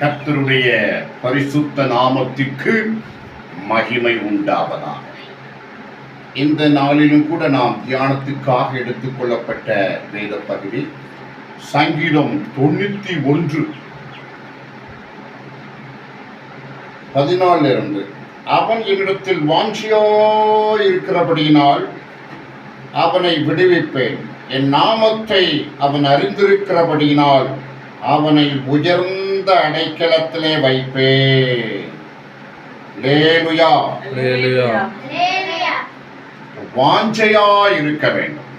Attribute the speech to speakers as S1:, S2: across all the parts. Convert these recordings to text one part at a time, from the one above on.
S1: கர்த்தருடைய பரிசுத்த நாமத்திற்கு மகிமை உண்டாவதாக. இந்த நாளிலும் கூட நாம் தியானத்துக்காக எடுத்துக்கொள்ளப்பட்ட வேத பகுதி சங்கீதம் 91:14 அவன் என்னிடத்தில் வாஞ்சியாய் இருக்கிறபடியினால் அவனை விடுவிப்பேன், என் நாமத்தை அவன் அறிந்திருக்கிறபடியினால் அவனை உயர்ந்த அடைக்கலத்திலே வைப்பேன். அல்லேலூயா. வாஞ்சையாய் இருக்க வேண்டும்.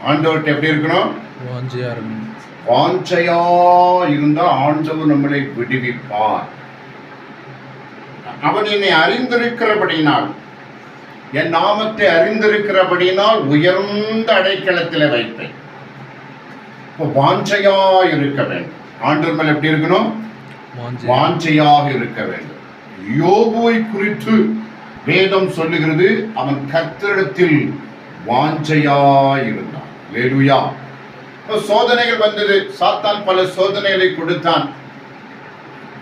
S1: ஆண்டவர்கிட்ட எப்படி இருக்கணும்? வாஞ்சையா இருந்தா ஆண்டவர் நம்மளை விடுவிப்பார். அவன் என்னை அறிந்திருக்கிறபடியினால், என் நாமத்தை அறிந்திருக்கிறபடியினால் உயர்ந்த அடைக்கலத்தில் வைப்பேன். வாஞ்சையா இருக்க வேண்டும். ஆண்டவர் மேல் எப்படி இருக்கணும்? வாஞ்சையாக இருக்க வேண்டும். யோபுவை குறித்து வேதம் சொல்லுகிறது, அவன் கர்த்தரிடத்தில் வாஞ்சையாய் இருந்தான். அல்லேலூயா. சோதனைகள் வந்தது, சாத்தான் பல சோதனைகளை கொடுத்தான்.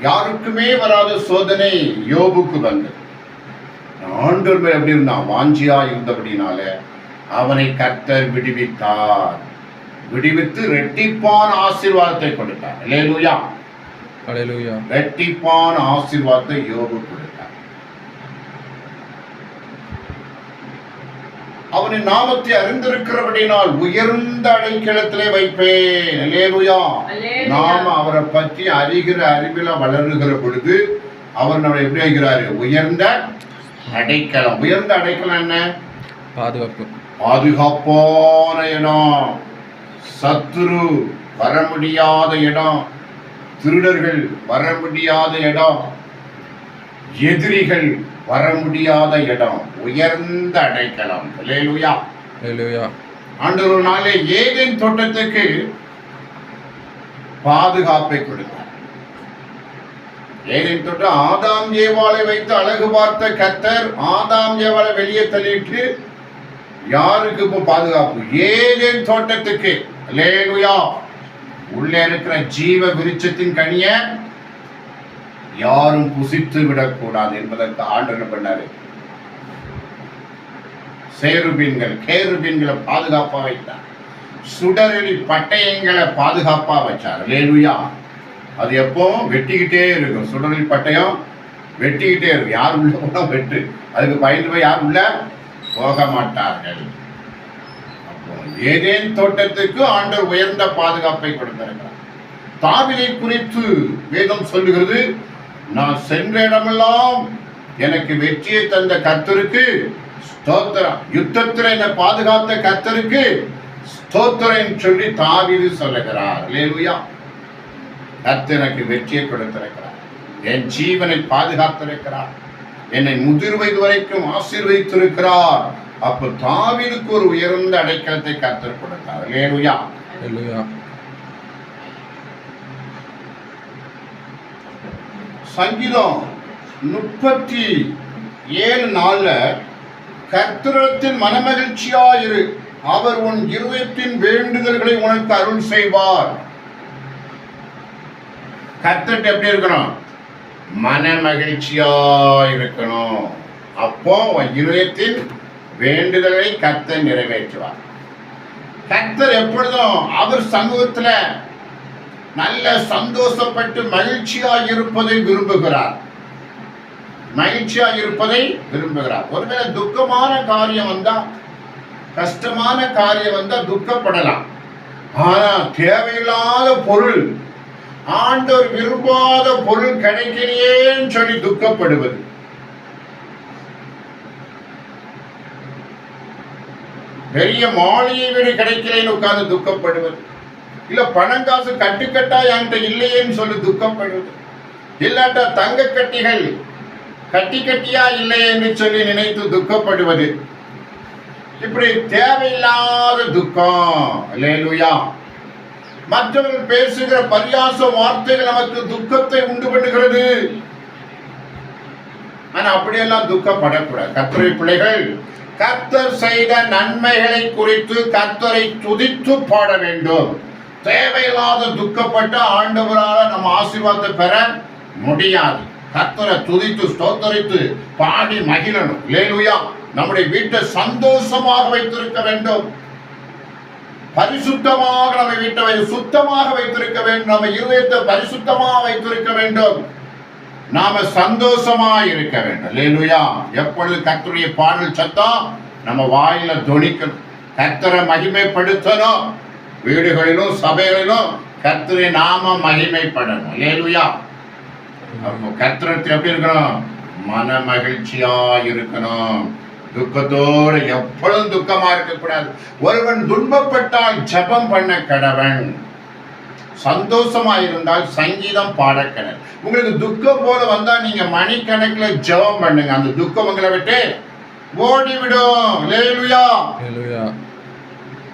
S1: யாருக்குமே வராத சோதனை யோபுக்கு வந்தது. ஆண்டவர் மேல் எப்படி இருந்தான்? வாஞ்சியா இருந்தபடினால அவனை கர்த்தர் விடுவித்தார். விடுவித்து இரட்டிப்பான ஆசீர்வாதத்தை கொடுத்தார். அல்லேலூயா.
S2: அல்லேலூயா.
S1: இரட்டிப்பான ஆசீர்வாதத்தை யோபு கொடுத்தார். அவனின் நாமத்தை அறிந்திருக்கிறபடினால் உயர்ந்த அடைக்கலத்திலே வைப்பேன். அல்லேலூயா. நாம அவரை பற்றி அறிகிற அறிவில வளருகிற பொழுது அவர் நம்மளை எப்படி வைக்கிறாரு? உயர்ந்த அடைக்கலம். உயர்ந்த அடைக்கலம் என்ன?
S2: பாதுகாப்பு.
S1: பாதுகாப்பான இடம், சத்துரு வர முடியாத இடம், திருடர்கள் வர முடியாத இடம், எதிரிகள் வர முடியாத இடம், உயர்ந்த அடைக்கலம். அல்லேலூயா.
S2: அல்லேலூயா.
S1: ஆண்டவர் நாளே ஏதேன் தோட்டத்துக்கு பாதுகாப்பை கொடுத்தார். ஏதேன் தோட்டம் ஆதாம் ஏவாளை வைத்து அழகு பார்த்த கர்த்தர் ஆதாம் ஏவாளை வெளியே தள்ளிட்டு யாருக்கு இப்போ பாதுகாப்பு? ஏதேன் தோட்டத்துக்கு. அல்லேலூயா. உள்ளே இருக்கிற ஜீவ விருட்சத்தின் கனிய யாரும் புசித்து விடக்கூடாது என்பதற்கு ஆண்டவர் என்ன பண்ணாரு? சேருபீன்கள் கேருபீன்களை பாதுகாப்பா வைத்தார். சுடரொளி பட்டயங்களை பாதுகாப்பா வச்சார். அல்லேலூயா. அது எப்போ வெட்டிக்கிட்டே இருக்கும். சுடரொளி பட்டயம் வெட்டிக்கிட்டே இருக்கும். யார் உள்ள போனா வெட்டு, அதுக்கு பயந்து போய் யார் உள்ள போக மாட்டார்கள். அப்போ ஏதேன் தோட்டத்துக்கு ஆண்டவர் உயர்ந்த பாதுகாப்பை கொடுத்திருக்கிறார். தாவீதை குறித்து வேதம் சொல்லுகிறது, நான் சென்ற இடமெல்லாம் எனக்கு வெற்றியை தந்த கர்த்தருக்கு ஸ்தோத்திரம், யுத்தத்தில் என்னை பாதுகாத்த கர்த்தருக்கு ஸ்தோத்திரம் சொல்லி தாவீது சொல்லுகிறார். அல்லேலூயா. கர்த்தர் எனக்கு வெற்றியை கொடுத்திருக்கிறார், என் ஜீவனை பாதுகாத்திருக்கிறார், என்னை முதிர் வயது வரைக்கும் ஆசீர்வதித்திருக்கிறார். அப்ப தாவீதுக்கு ஒரு உயர்ந்த அடைக்கலத்தை கர்த்தர் கொடுத்தார். அல்லேலூயா.
S2: அல்லேலூயா.
S1: சங்கீதம் 37:4 கர்த்தரிடத்தில் மனமகிழ்ச்சியாயிரு, அவர் உன் இருதயத்தின் வேண்டுதல்களை உனக்கு அருள் செய்வார். கர்த்தர்ட்ட எப்படி இருக்கணும்? மன மகிழ்ச்சியா இருக்கணும். அப்போ இருதயத்தின் வேண்டுதலை கர்த்தர் நிறைவேற்றுவார். கர்த்தர் எப்பொழுதும் அவர் சமூகத்துல நல்ல சந்தோஷப்பட்டு மகிழ்ச்சியாக இருப்பதை விரும்புகிறார். மகிழ்ச்சியாக இருப்பதை விரும்புகிறார். ஒருவேளை துக்கமான காரியம் வந்தா, கஷ்டமான காரியம் வந்தா துக்கப்படலாம். ஆனா தேவையில்லாத பொருள், ஆண்டவர் விரும்பாத பொருள் கிடைக்கலையேன்னு சொல்லி துக்கப்படுவது, பெரிய மாளிகை வீடு கிடைக்கலைன்னு உட்கார்ந்து துக்கப்படுவது, இல்ல பணம் காசு கட்டுக்கட்டா என்கிட்ட இல்லையேன்னு சொல்லி துக்கப்படுவது, இல்லாட்டா தங்க கட்டிகள் கட்டி கட்டியா இல்லையேன்னு சொல்லி நினைத்து துக்கப்படுவது, இப்படி தேவையில்லாத துக்கம். அல்லேலூயா. மற்றவர்கள் பேசுகிற பரியாச வார்த்தைகள் நமக்கு துக்கத்தை உண்டு பண்ணுகிறது. ஆனா அப்படியெல்லாம் துக்கப்படக்கூடாது. கர்த்தருடைய பிள்ளைகள் கர்த்தர் செய்த நன்மைகளை குறித்து கர்த்தரை துதித்து பாட வேண்டும். தேவையில்லாத துக்கப்பட்ட ஆண்டவரால நம்ம ஆசீர்வாதத்தை பெற முடியாது. கர்த்தரை துதித்து ஸ்தோத்தரித்து பாடி மகிழணும். அல்லேலூயா. நம்முடைய வீட்டை சந்தோஷமாக வைத்திருக்க வேண்டும். பரிசுத்தமாக நம்ம வீட்டை சுத்தமாக வைத்திருக்க வேண்டும். நம்ம இருதயத்தை பரிசுத்தமாக வைத்திருக்க வேண்டும். நாம சந்தோஷமா இருக்க வேண்டும். அல்லேலூயா. எப்பொழுது கர்த்தருடைய பாடல் சத்தம் நம்ம வாயில தொனிக்கணும். கர்த்தரை மகிமைப்படுத்தணும். வீடுகளிலும் சபைகளிலும் கர்த்தரை நாம மகிமைப்படணும். அல்லேலூயா. அப்போ கர்த்தரத்தில் எப்படி இருக்கணும்? மன மகிழ்ச்சியா இருக்கணும். துக்கத்தோடு எப்பொழுதும் துக்கமா இருக்கக்கூடாது. ஒருவன் துன்பப்பட்டால் ஜெபம் பண்ண கடவன், சந்தோஷமா இருந்தால் சங்கீதம் பாடக்கடல். உங்களுக்கு துக்கம் போல வந்தா நீங்க மணிக்கணக்கில் ஜெபம் பண்ணுங்க. அந்த துக்கம் உங்களை விட்டு ஓடிவிடும். அல்லேலூயா.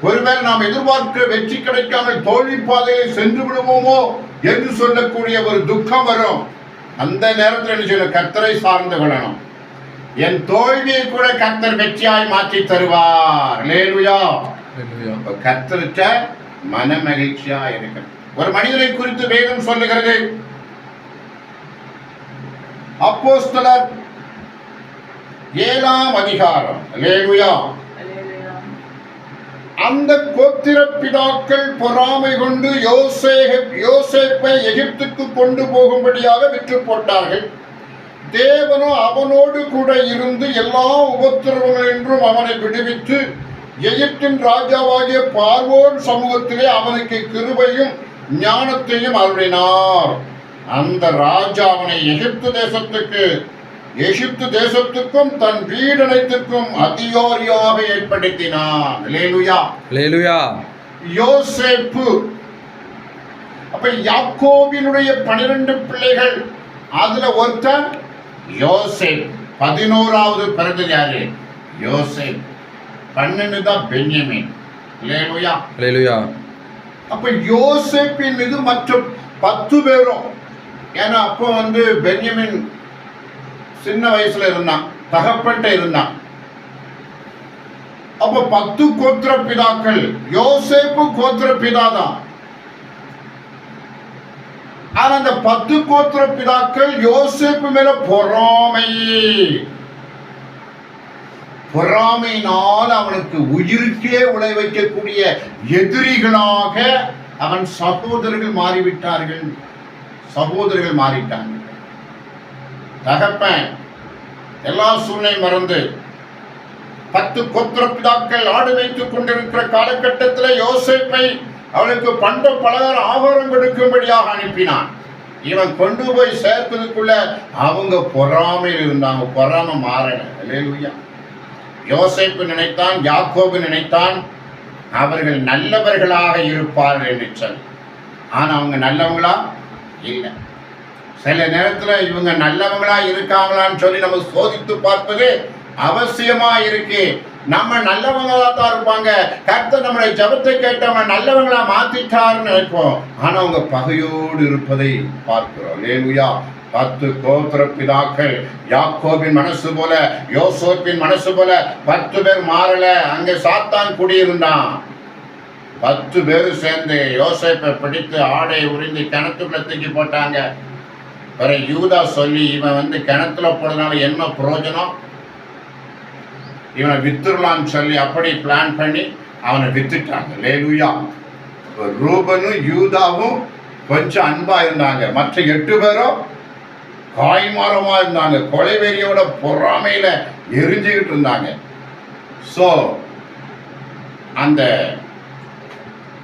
S1: ஒருவேளை நாம் எதிர்பார்க்கிற வெற்றி கிடைக்காமல் தோல்வி பாதையை சென்று விடுவோமோ என்று சொல்லக்கூடிய ஒரு துக்கம் வரும். அந்த நேரத்தில் என்ன சொல்ல? கர்த்தரை சார்ந்து கொள்ளணும். என் தோல்வியை கூட கர்த்தர் வெற்றியாய் மாற்றி தருவார். அல்லேலூயா. கர்த்தர்கிட்ட மன மகிழ்ச்சியா இருக்கணும். ஒரு மனிதனை குறித்து வேதம் சொல்லுகிறது. அப்போஸ்தலர் 7ஆம் அதிகாரம். அல்லேலூயா. அந்த கோத்திர பிதாக்கள் பொறாமை கொண்டு யோசேப்பை எகிப்துக்கு கொண்டு போகும்படியாக விற்று போட்டார்கள். தேவனோ அவனோடு கூட இருந்து எல்லா உபத்திரவங்களின்றும் அவனை விடுவித்து எகிப்தின் ராஜாவாகிய பார்வோன் சமூகத்திலே அவனுக்கு கிருபையும் ஞானத்தையும் அருளினார். அந்த ராஜா அவனை எகிப்து தேசத்துக்கும் தன் வீடனைத்துக்கும் அதிகாரியாக ஏற்படுத்தினான். அல்லேலூயா. அல்லேலூயா. யோசேப்பு. அப்ப யாக்கோபினுடைய 12 பிள்ளைகள், அதுல ஒருத்தன் யோசேப். 11வது பிறந்தது யாரு? யோசேப். 12 தான் பென்யமீன். அல்லேலூயா. அல்லேலூயா. அப்ப யோசேப்பின் மீது மற்ற 10 பேரும், ஏன்னா அப்போ பென்யமீன் சின்ன வயசுல இருந்தான், தகப்பன்ட்ட இருந்தான். அப்ப 10 கோத்திர பிதாக்கள். யோசேப்பு கோத்திர பிதா தான். ஆனா அந்த 10 கோத்திர பிதாக்கள் யோசேப்பு மேல பொறாமையினால் அவனுக்கு உயிருக்கே உழை வைக்கக்கூடிய எதிரிகளாக அவன் சகோதரர்கள் மாறிவிட்டார்கள். தகப்பன் எல்லா சூழ்நிலை மறந்து 10 கோத்திர பிதாக்கள் ஆடு வைத்துக் கொண்டிருக்கிற காலகட்டத்தில் யோசேப்பை அவளுக்கு பண்ட பலகார ஆகாரம் கொடுக்கும்படியாக அனுப்பினான். இவன் கொண்டு போய் சேர்ப்பதுக்குள்ள அவங்க பொறாமையில் இருந்தாங்க. பொறாமை மாறல. அல்லேலூயா. யோசேப்பு நினைத்தான், யாக்கோபு நினைத்தான் அவர்கள் நல்லவர்களாக இருப்பார்கள் என்று சொல்லி. ஆனா அவங்க நல்லவங்களா இல்லை. சில நேரத்தில் இவங்க நல்லவங்களா இருக்காங்களான்னு சொல்லி நம்ம சோதித்து பார்ப்பது அவசியமா இருக்கு. நம்ம நல்லவங்களா தான் இருப்பாங்க. கர்த்தர் நம்முடைய ஜெபத்தை கேட்டவங்க நல்லவங்களா மாத்திட்டாருன்னு நினைப்போம். ஆனா அவங்க பகையோடு இருப்பதை பார்க்கிறோம். அல்லேலூயா. 10 கோத்திர பிதாக்கள், யாக்கோபின் மனசு போல யோசேப்பின் மனசு போல 10 பேர் மாறல. அங்க சாத்தான் குடியிருந்தான். 10 பேர் சேர்ந்து யோசேப்பை பிடித்து ஆடை உறிந்து கிணத்துக்குள்ள தூக்கி போட்டாங்க. பிறகு யூதா சொல்லி இவன் கிணத்துல போடுறதுனால என்ன பிரயோஜனம், இவனை வித்துடலான்னு சொல்லி அப்படி பிளான் பண்ணி அவனை வித்துட்டாங்க. அல்லேலூயா. ரூபனும் யூதாவும் கொஞ்சம் அன்பா இருந்தாங்க. மற்ற 8 பேரும் காய்மாரமா இருந்தாங்க. கொலைவெறியோட பொறாமையில எரிஞ்சுக்கிட்டு இருந்தாங்க. ஸோ அந்த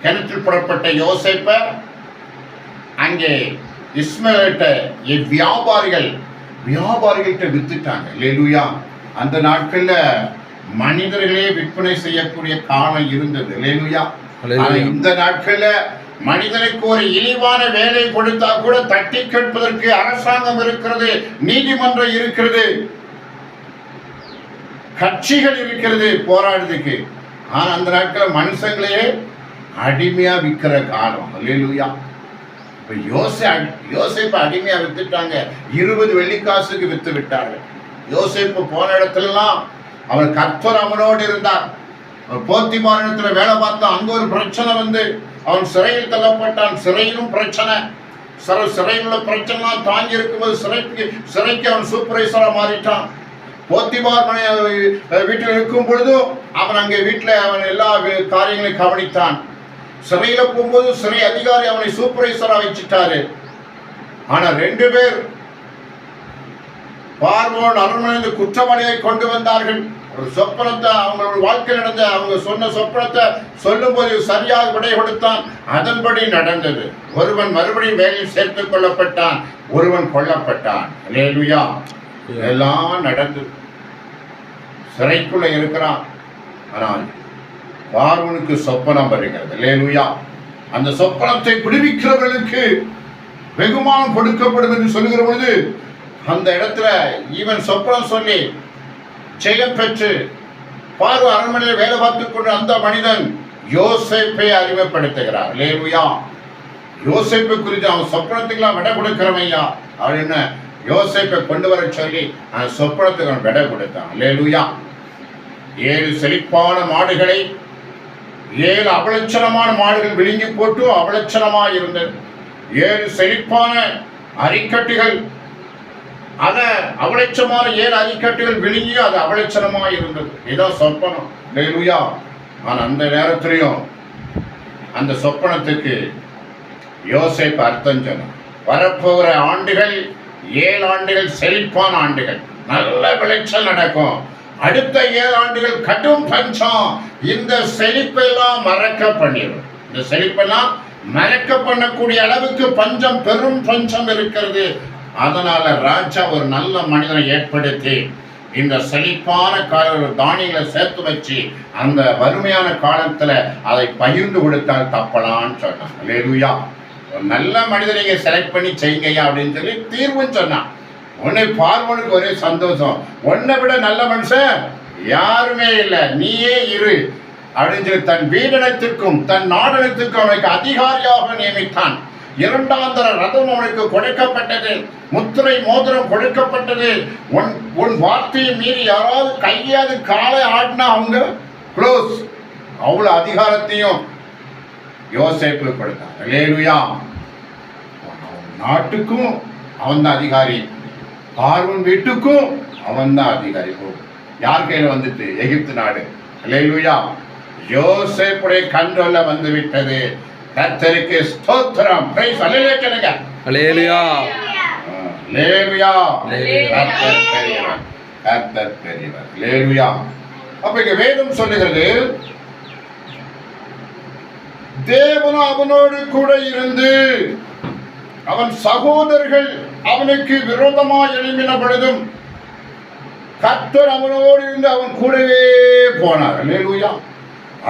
S1: கிணற்றில் புறப்பட்ட யோசேப்பை அங்கே இஸ்மவேல்கிட்ட வியாபாரிகள்கிட்ட வித்துட்டாங்க. அல்லேலூயா. அந்த நாட்கள்ல மனிதர்களே விற்பனை செய்யக்கூடிய காலம் இருந்தது. அல்லேலூயா. இந்த நாட்கள்ல மனிதனுக்கு ஒரு இழிவான வேலை கொடுத்தா கூட தட்டி கேட்பதற்கு அரசாங்கம் இருக்கிறது, நீதிமன்றம் இருக்கிறது, கட்சிகள் இருக்கிறது போராடுறதுக்கு. ஆனா அந்த நாட்கள் மனுஷங்களையே அடிமையா விற்கிற காலம். அல்லேலூயா. இப்ப யோசேப்பு அடிமையா வித்துட்டாங்க. 20 வெள்ளிக்காசுக்கு வித்து விட்டார்கள். யோசேப்பு போன இடத்துலலாம் அவன் கர்த்தர் அவனோடு இருந்தார். போத்திபார் இடத்துல வேலை பார்த்தா அங்க ஒரு பிரச்சனை அவன் சிறையில் தள்ளப்பட்டான். சிறையிலும் பிரச்சனை, சிறையில் உள்ள பிரச்சனை தாங்கி இருக்கும்போது சிறைக்கு அவன் சூப்பர்வைசரா மாறிட்டான். போத்திபார் வீட்டில் இருக்கும் பொழுதும் அவன் அங்கே வீட்டில் அவன் எல்லா காரியங்களையும் கவனித்தான். சிறையில போகும்போது சிறை அதிகாரி அவனை சூப்பர்வைசரா வச்சுட்டாரு. ஆனா 2 பேர் பார்வோன் அரண்மனை குற்றவாளியை கொண்டு வந்தார்கள். ஒரு சொப்பனத்தை, அவங்களோட வாழ்க்கையில் நடந்த அவங்க சொன்ன சொப்பனத்தை சொல்லும் போது சரியாக விடை கொடுத்தான். அதன்படி நடந்தது. ஒருவன் மறுபடியும் வேலையில் சேர்த்துக் கொள்ளப்பட்டான், ஒருவன் கொல்லப்பட்டான். அல்லேலூயா. எல்லாம் நடந்தது. சிறைக்குள்ள இருக்கிறான். ஆனால் பார்வோனுக்கு சொப்பனம் வருகிறது. அல்லேலூயா. அந்த சொப்பனத்தை விடுவிக்கிறவர்களுக்கு வெகுமானம் கொடுக்கப்படும் என்று சொல்லுகிற பொழுது அந்த இடத்துல இவன் சொப்பனம் சொல்லி ஜெயம் பெற்று பார்வ அரண்மனையில் வேலை பார்த்துக் கொண்டு அந்த மனிதன் யோசேப்பை அறிமுகப்படுத்துகிறார். அல்லேலூயா. யோசேப்பை குறித்து அவன் சொப்பனத்துக்கெல்லாம் விடை கொடுக்கிறவையா அப்படின்னு யோசேப்பை கொண்டு வர சொல்லி அந்த சொப்பனத்துக்கு அவன் விடை கொடுத்தான். அல்லேலூயா. 7 செழிப்பான மாடுகளை 7 அவலட்சணமான மாடுகள் விழுங்கி போட்டு அவலட்சணமாக இருந்தது. 7 செழிப்பான அரிக்கட்டுகள், அத அவலட்சமான 7 அரிக்கட்டுகள் விழுங்கி அது அவலட்சணமாக இருந்தது. இதான் சொப்பனம். அல்லேலூயா. ஆனால் அந்த நேரத்திலையும் அந்த சொப்பனத்துக்கு யோசேப்பு அர்த்தம் சொன்னான். வரப்போகிற ஆண்டுகள் 7 ஆண்டுகள் செழிப்பான ஆண்டுகள், நல்ல விளைச்சல் நடக்கும். அடுத்த 7 ஆண்டுகள் கடும் பஞ்சம். இந்த செழிப்பெல்லாம் மறக்க பண்ணிடும். இந்த செழிப்பெல்லாம் மறக்க பண்ணக்கூடிய அளவுக்கு பஞ்சம், பெரும் பஞ்சம் இருக்கிறது. அதனால ராஜா ஒரு நல்ல மனிதனை ஏற்படுத்தி இந்த செழிப்பான தானியங்களை சேர்த்து வச்சு அந்த வறுமையான காலத்துல அதை பகிர்ந்து கொடுத்தால் தப்பலான்னு சொன்னான். அல்லேலூயா. ஒரு நல்ல மனிதனை நீங்க செலக்ட் பண்ணி செய்யுங்கய்யா அப்படின்னு சொல்லி தீர்வுன்னு சொன்னான். உன்னை பார்வனுக்கு ஒரே சந்தோஷம். உன்னை விட நல்ல மனுஷன் யாருமே இல்லை, நீயே இரு அப்படின்னு சொல்லி தன் வீடனத்திற்கும் தன் நாடனத்திற்கும் அவனுக்கு அதிகாரியாக நியமித்தான். 2ஆம் தர ரதம் அவனுக்கு கொடுக்கப்பட்டது. முத்திரை மோதிரம் கொடுக்கப்பட்டது. உன் வார்த்தையை மீறி யாராவது கையாவது காலை ஆடினா அவங்க க்ளோஸ். அவ்வளவு அதிகாரத்தையும் யோசேப்பு கொடுத்தான். அல்லேலூயா. நாட்டுக்கும் அவன் தான் அதிகாரி, பார்வோன் வீட்டுக்கும் அவன் தான் அதிகாரி. யார் கையில வந்துட்டு? எகிப்து நாடு. அல்லேலூயா. யோசேப்புடைய கண்ட்ரோல்ல வந்து விட்டது. கர்த்தருக்கு ஸ்தோத்திரம். பிரைஸ் அல்லேலூயா கேளுங்க.
S2: அல்லேலூயா.
S1: அல்லேலூயா. கர்த்தர் பெரியவர், கர்த்தர் பெரியவர். அல்லேலூயா. அப்ப இங்க வேதம் சொல்லுகிறது, தேவன் அவனோடு கூட இருந்து அவன் சகோதரர்கள் அவனுக்கு விரோதமாக எழும்பின பொழுதும் கர்த்தர் அவனோடு இருந்து அவன் கூடவே போனார். அல்லேலூயா.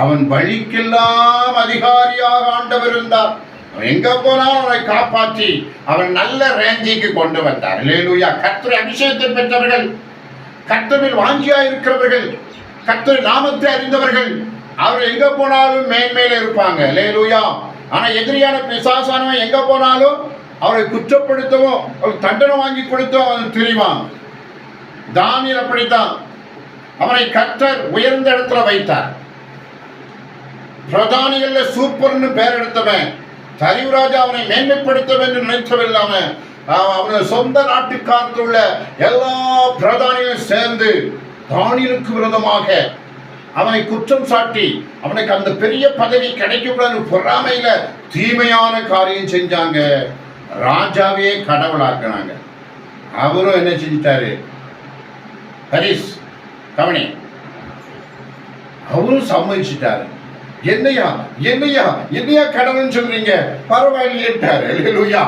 S1: அவன் வழிக்கெல்லாம் அதிகாரியாக ஆண்டவர் இருந்தார். அவன் எங்க போனாலும் அவனை காப்பாற்றி அவன் நல்ல ரேஞ்சுக்கு கொண்டு வந்தார். அல்லேலூயா. கர்த்தரை அபிஷேகத்தை பெற்றவர்கள், கர்த்தரில் வாஞ்சியா இருக்கிறவர்கள், கர்த்தர் நாமத்தை அறிந்தவர்கள், அவர் எங்க போனாலும் மேன்மையில இருப்பாங்க. அல்லேலூயா. ஆனா எதிரியான பிசாசானவன் எங்க போனாலும் அவரை குற்றப்படுத்தவும் அவர் தண்டனை வாங்கி கொடுத்தவும் அவன் தெரிவான். தானியேல் அப்படித்தான். அவனை கர்த்தர் உயர்ந்த இடத்துல வைத்தார். பிரதானிகள்ல சூப்பர்னு பெயர் எடுத்தவன். தரிவுராஜா அவனை மேன்மைப்படுத்த என்று நினைத்தவில்லாம அவனோட சொந்த நாட்டுக்காரத்தில் உள்ள எல்லா பிரதானிகளும் சேர்ந்து தானியேலுக்கு விரோதமாக அவனை குற்றம் சாட்டி அவனுக்கு அந்த பெரிய பதவி கிடைக்கூடாது பொறாமையில தீமையான காரியம் செஞ்சாங்க. ராஜாவே கடவுளாக்குனாங்க. அவரும் என்ன செஞ்சிட்டாரு? ஹரிஸ் கவனி, அவரும் சம்மதிச்சிட்டாரு. என்னையா என்னையா என்னையா கடவுள்னு சொல்றீங்க, பரவாயில்லையேட்டாரு. அல்லேலூயா.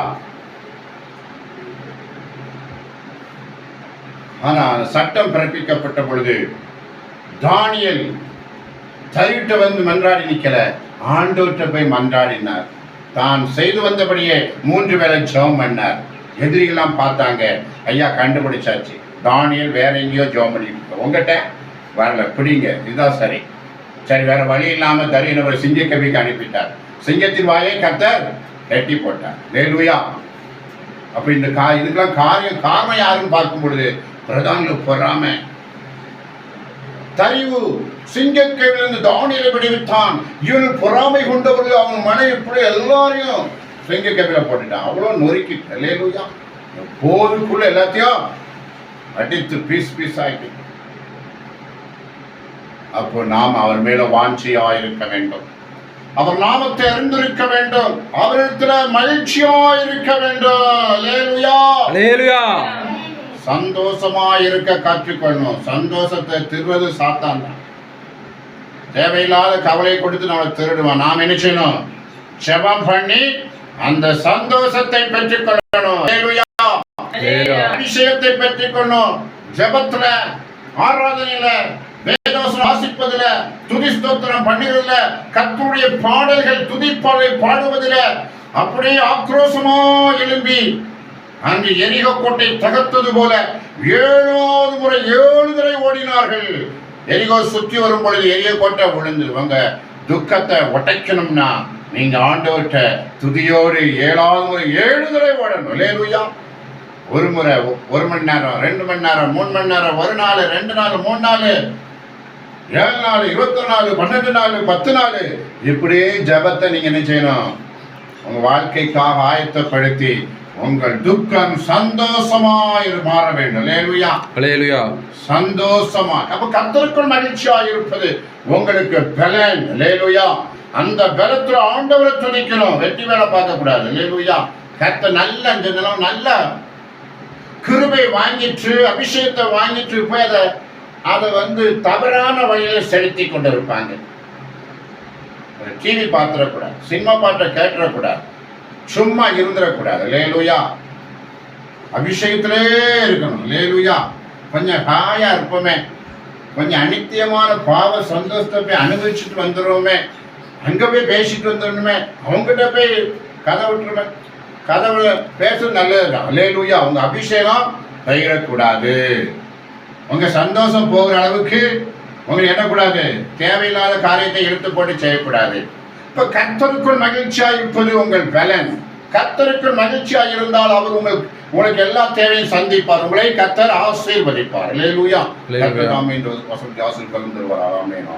S1: ஆனா சட்டம் பிறப்பிக்கப்பட்ட பொழுது தானியேல் தரிவிட்ட வந்து மன்றாடி நிக்கல, ஆண்டவர்கிட்ட போய் மன்றாடினார். தான் செய்து வந்தபடியே 3 வேளை ஜெபம் பண்ணார். எதிரிகள்லாம் பார்த்தாங்க. ஐயா கண்டுபிடிச்சாச்சு, தானியேல் வேற எங்கேயோ ஜெபம் பண்ணிட்டு உங்ககிட்ட வரல, பிடிங்க, இதுதான் சரி. சரி, வேற வழி இல்லாம தரியனவர் சிங்கக்கவிக்கு அனுப்பிட்டார். சிங்கத்தின் வாயை கர்த்தர் வெட்டி போட்டார். அல்லேலூயா. அப்ப இந்த இதுக்கெல்லாம் காரணம் யாருன்னு பார்க்கும் பொழுது பிரதானிகள் பொறாம. தரிவு சிங்கக்கேவிலிருந்து தானியேலை விடுவித்தான். இவன் பொறாமை கொண்டவர்கள் அவன் மனைவி இப்படி எல்லாரையும் சிங்கக்கேவில போட்டுட்டான். அவ்வளவு நொறுக்கிட்டு. அல்லேலூயா. போருக்குள்ள எல்லாத்தையும் அடித்து பீஸ் பீஸ் ஆயிட்டு. அப்போ நாம் அவர் மேல வாஞ்சியா இருக்க வேண்டும். அவர் நாமத்தை அறிந்திருக்க வேண்டும். அவரிடத்துல மகிழ்ச்சியா இருக்க வேண்டும். அல்லேலூயா.
S2: அல்லேலூயா.
S1: சந்தோஷமா இருக்க கற்றுக்கொள்ளணும். சந்தோஷத்தை திருவது சாத்தான் தான். தேவையில்லாத கவலையை கொடுத்து நம்மளை திருடுவான். நாம் என்ன செய்யணும்? ஜெபம் பண்ணி அந்த சந்தோஷத்தை பெற்றுக்கொள்ளணும். அல்லேலூயா. அபிஷேகத்தை பெற்றுக்கொள்ளணும். ஜெபத்துல, ஆராதனையில, வேதவசனம் வாசிப்பதில, துதி ஸ்தோத்திரம் பண்ணுவதில, கர்த்தருடைய பாடல்கள் துதிப்பாடலை பாடுவதில அப்படியே ஆக்ரோஷமா எழும்பி அங்கு எரிகோ கோட்டை தகர்த்தது போல 7 முறை 7 தடவை ஓடினார்கள். எரிகோ சுற்றி வரும் பொழுது எரிகோ கோட்டை விழுந்து. உங்க துக்கத்தை உடைக்கணும்னா நீங்க ஆண்டவர்கிட்ட துதியோடு 7வது முறை 7 தடவை ஓடணும். அல்லேலூயா. ஒரு முறை 1 மணி நேரம், 2 மணி நேரம், 3 மணி நேரம், 1 நாள், 2 நாள், 3 நாள், 7 நாள், 20 நாள், 12 நாள், 10 நாள், இப்படியே ஜெபத்தை நீங்க என்ன செய்யணும்? உங்க வாழ்க்கைக்காக ஆயத்தப்படுத்தி உங்கள் துக்கம் சந்தோஷமாய் மாற வேண்டும். அல்லேலூயா.
S2: அல்லேலூயா.
S1: சந்தோஷமா. அப்ப கர்த்தருக்குள் மகிழ்ச்சியா இருப்பது உங்களுக்கு பலன். அல்லேலூயா. அந்த பலத்துல ஆண்டவரை துதிக்கணும். வெற்றி வேலை பார்க்க கூடாது. அல்லேலூயா. கர்த்தர் நல்ல இந்த நிலம் நல்ல கிருபை வாங்கிட்டு அபிஷேகத்தை வாங்கிட்டு போய் அதை தவறான வழியில செலுத்தி கொண்டு இருப்பாங்க. டிவி பார்த்துடக்கூடாது, சினிமா பாட்டை கேட்டுடக்கூடாது, சும்மா இருந்துடக்கூடாது. அல்லேலூயா. அபிஷேகத்திலே இருக்கணும். அல்லேலூயா. கொஞ்சம் ஹாயா இருப்போமே, கொஞ்சம் அனித்தியமான பாவ சந்தோஷத்தை போய் அனுபவிச்சுட்டு வந்துடுவோமே, அங்க போய் பேசிட்டு வந்துடணுமே, அவங்ககிட்ட போய் கதை விட்டுருமே. கதவு பேசுறது நல்லதுதான். அல்லேலூயா. உங்க அபிஷேகம் பயிரக்கூடாது. உங்க சந்தோஷம் போகிற அளவுக்கு உங்களுக்கு என்னக்கூடாது? தேவையில்லாத காரியத்தை இழுத்து போட்டு செய்யக்கூடாது. இப்ப கர்த்தருக்குள் மகிழ்ச்சியா இருப்பது உங்கள் பலன். கர்த்தருக்குள் மகிழ்ச்சியா இருந்தால் அவர் உங்களுக்கு எல்லா தேவையும் சந்திப்பார். உங்களை கர்த்தர் ஆசீர்வதிப்பார். அல்லேலூயா. கர்த்தர் நாம இந்த வசனத்தை ஆசீர்வதிப்பார். ஆமென்.